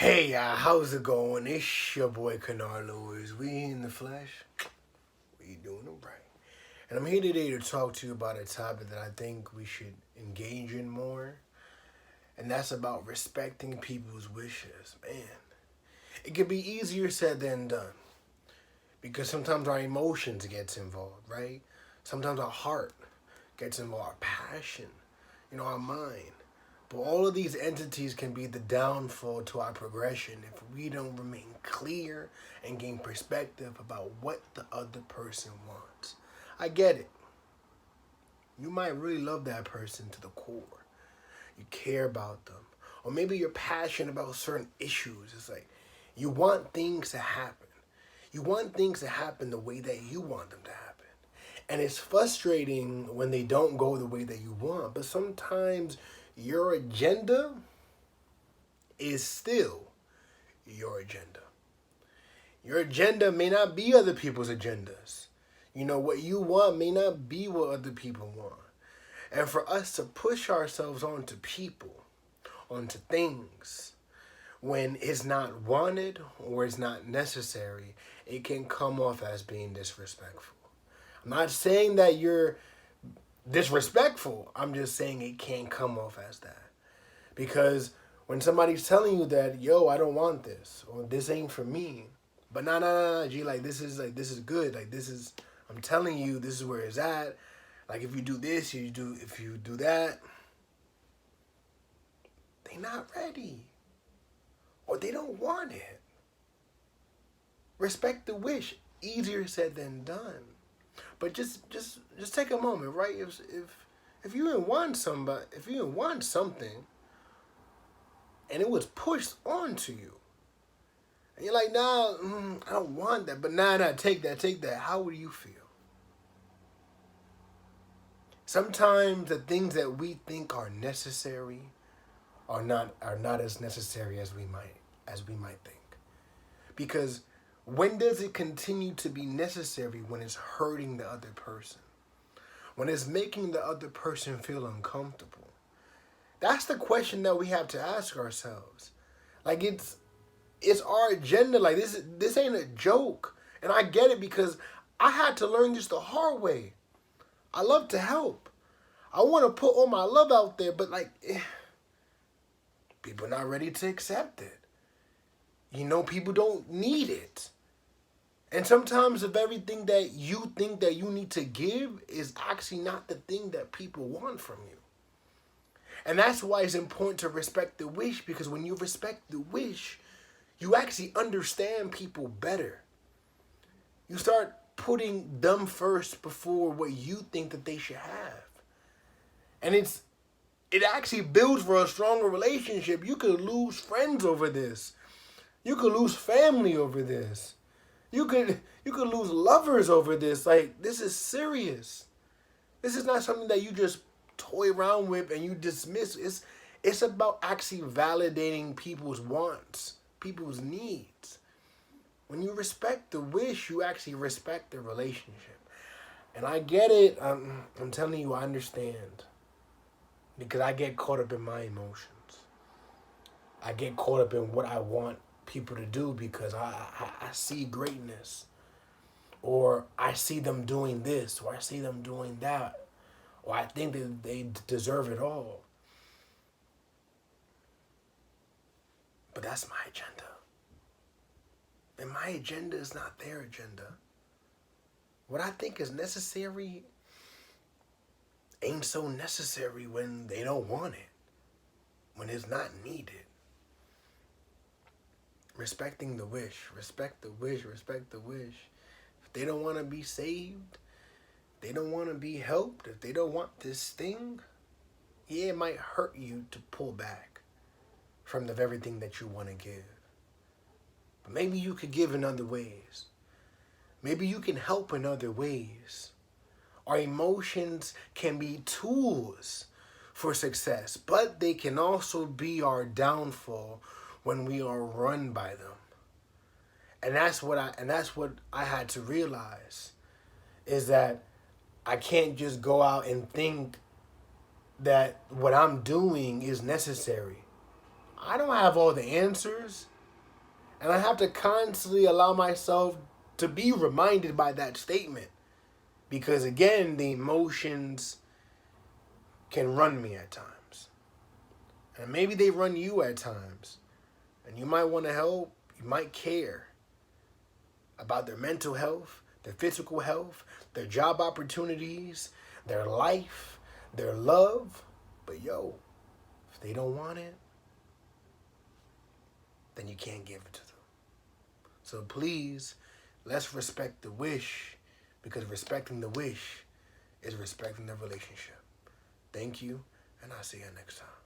Hey, how's it going? It's your boy Canarlo. Is we in the flesh? We doing it right. And I'm here today to talk to you about a topic that I think we should engage in more. And that's about respecting people's wishes. Man, it can be easier said than done. Because sometimes our emotions gets involved, right? Sometimes our heart gets involved, our passion, our mind. But all of these entities can be the downfall to our progression if we don't remain clear and gain perspective about what the other person wants. I get it. You might really love that person to the core. You care about them. Or maybe you're passionate about certain issues. It's like you want things to happen. You want things to happen the way that you want them to happen. And it's frustrating when they don't go the way that you want. But sometimes your agenda is still your agenda. Your agenda may not be other people's agendas. What you want may not be what other people want. And for us to push ourselves onto people, onto things, when it's not wanted or it's not necessary, it can come off as being disrespectful. I'm not saying that you're disrespectful. I'm just saying it can't come off as that. Because when somebody's telling you that, yo, I don't want this, or this ain't for me, but nah, G, this is good. I'm telling you, this is where it's at. Like, if you do this, if you do that, they not ready. Or they don't want it. Respect the wish. Easier said than done. But just take a moment, right? If you didn't want somebody, if you didn't want something, and it was pushed onto you, and you're like, nah, I don't want that, but nah, take that. How would you feel? Sometimes the things that we think are necessary are not as necessary as we might think. Because when does it continue to be necessary? When it's hurting the other person, when it's making the other person feel uncomfortable. That's the question that we have to ask ourselves. Like, it's our agenda. Like, this ain't a joke. And I get it because I had to learn this the hard way. I love to help. I want to put all my love out there, but people not ready to accept it. People don't need it. And sometimes the very thing that you think that you need to give is actually not the thing that people want from you. And that's why it's important to respect the wish, because when you respect the wish, you actually understand people better. You start putting them first before what you think that they should have. And it actually builds for a stronger relationship. You could lose friends over this. You could lose family over this. You could lose lovers over this. Like, this is serious. This is not something that you just toy around with and you dismiss. It's about actually validating people's wants, people's needs. When you respect the wish, you actually respect the relationship. And I get it. I'm telling you, I understand. Because I get caught up in my emotions. I get caught up in what I want people to do because I see greatness. Or I see them doing this. Or I see them doing that. Or I think that they deserve it all. But that's my agenda. And my agenda is not their agenda. What I think is necessary ain't so necessary when they don't want it. When it's not needed. Respecting the wish. Respect the wish. Respect the wish. If they don't want to be saved, they don't want to be helped, if they don't want this thing, yeah, it might hurt you to pull back from the very thing that you want to give. But maybe you could give in other ways. Maybe you can help in other ways. Our emotions can be tools for success, but they can also be our downfall when we are run by them. And that's what I had to realize, is that I can't just go out and think that what I'm doing is necessary. I don't have all the answers. And I have to constantly allow myself to be reminded by that statement. Because again, the emotions can run me at times. And maybe they run you at times. And you might want to help. You might care about their mental health, their physical health, their job opportunities, their life, their love. But yo, if they don't want it, then you can't give it to them. So please, let's respect the wish, because respecting the wish is respecting the relationship. Thank you, and I'll see you next time.